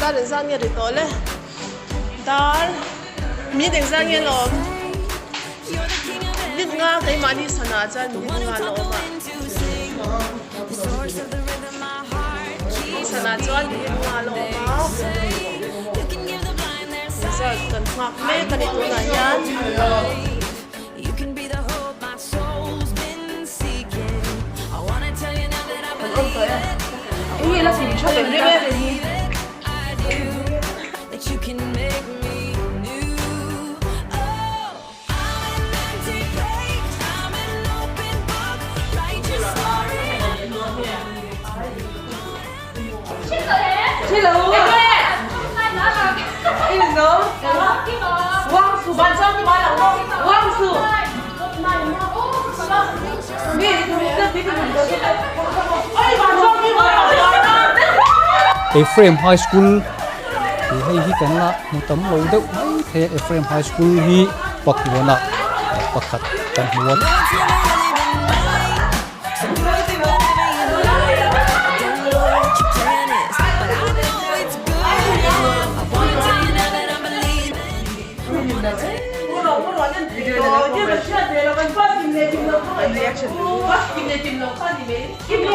dar zan nge ri tole dar mi deng zan nge lo dit nga kai mani sana chan dit nga lo ma sana chan dit nga lo ma sa kan mak me kan itu na yan ini là gì cho mình nghe Hello. Hello. Wang Su ban trong đi bán là Wang Su. Ephraim High School thì hay hi kan la mu tam lo deuh mai the Ephraim High School hi pakhuana pakhat kan huan Ini